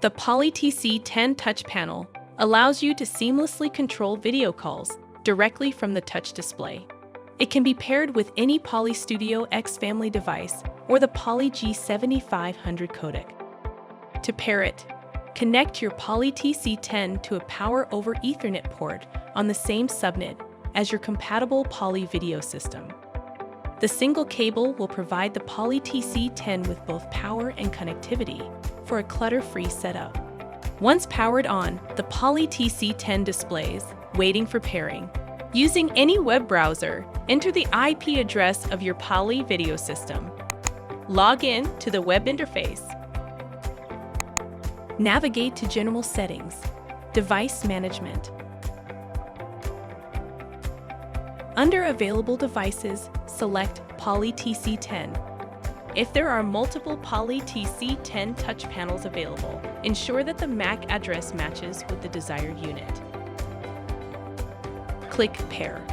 The Poly TC10 touch panel allows you to seamlessly control video calls directly from the touch display. It can be paired with any Poly Studio X family device or the Poly G7500 codec. To pair it, connect your Poly TC10 to a Power over Ethernet port on the same subnet as your compatible Poly video system. The single cable will provide the Poly TC10 with both power and connectivity for a clutter-free setup. Once powered on, the Poly TC10 displays, waiting for pairing. Using any web browser, enter the IP address of your Poly video system. Log in to the web interface. Navigate to General Settings, Device Management. Under Available Devices, select Poly TC10. If there are multiple Poly TC10 touch panels available, ensure that the MAC address matches with the desired unit. Click Pair.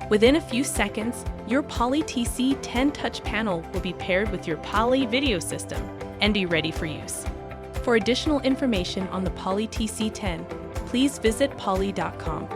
Within a few seconds, your Poly TC10 touch panel will be paired with your Poly video system and be ready for use. For additional information on the Poly TC10, please visit poly.com.